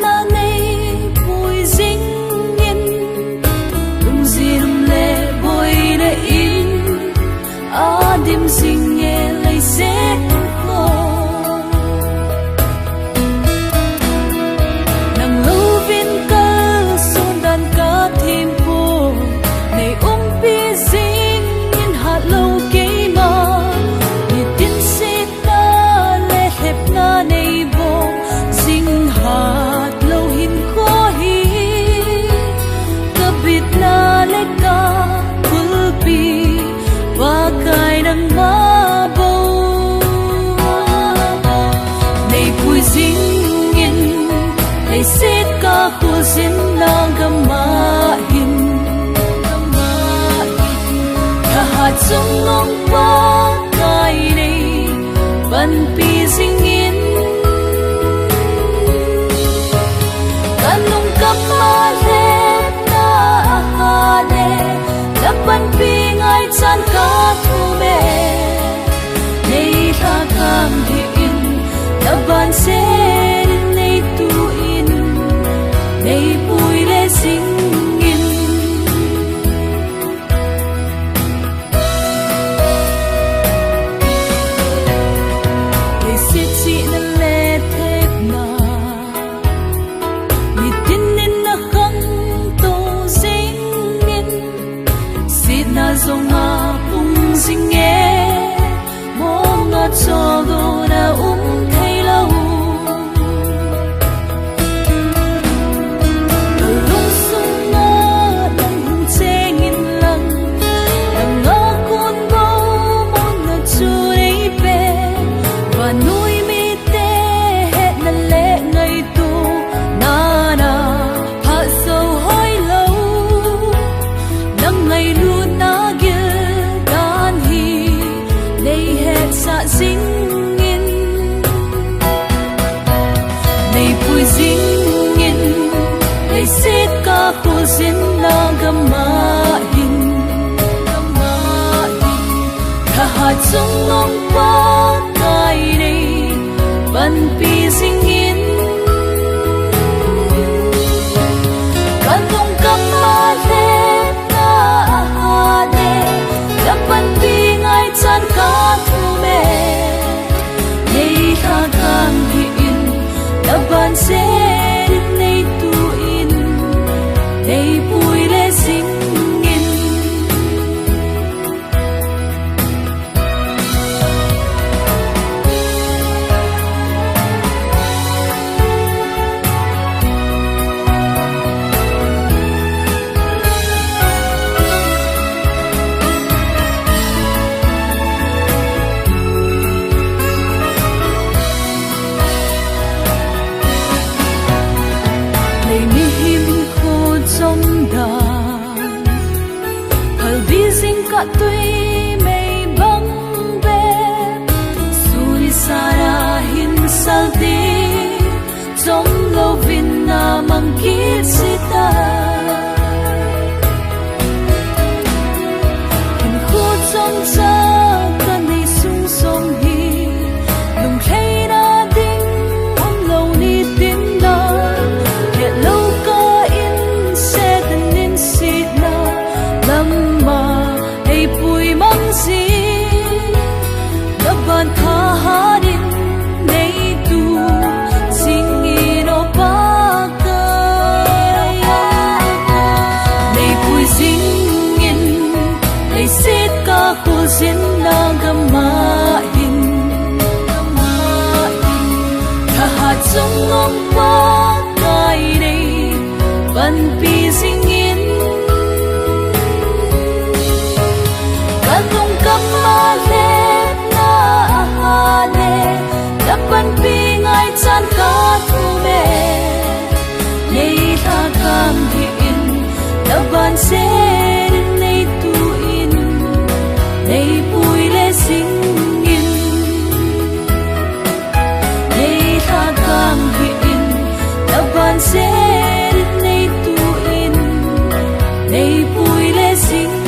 na nei pui ding in lung zin le boy le in a dim sing ye lei se ko nang lovin ka son dan ka thim po nei pi sing in ha lo ke ma ni tin se ta le hep na nei bo sing hat lo hin ko hi ka bit na le ka pulpi wa kai nang ma bo nei pui sing in nei se ka ko sin na ga ma hin hạt sông long qua cài này vẫn pi sinh in kan nung kap ma le na ha de lap ban pi ngai chan ka thu me nei tha kam di in lap ban se nei tu in nei pui le sing dòng ma bung sinh nghe mô ngọt cho đồ na thấy lâu từ lúc sung ngơ đang hùng chê nghìn lần đang ngơ cuốn bầu mong ngọt chu đấy về và nuôi mi tê hết là lệ ngày tu na na hạ sầu hối lâu nắng ngày luôn sa sing in nei pui sing in nei se ka ko sin la ga ma hin tha ha chung long qua kai nei ban pi sing in kan nong kam ma le na ha de la ban pi ngai chan ka ban se nei tu in nei pui le sing in tuy mây băng về suri sara hin saldi trong lâu vin na mang kit sita hin khu trong cha kan đi sung song hi lung thấy na ding lâu ni tin na hiện lâu ca in se den in sit na lam ma pui mang si la ban tha ha din nei tu sing in o pa ka nei pui sing in nei se ka ko sin na ga ma hin tha ha chung ngom pa kai nei ban pi sing in nung kap ma le na ha de lap ban pi ngai chan ka thu me nei tha kam di in la ban se nei tu in nei pui le sing in nei tha kam di in la ban se nei tu in nei pui le sing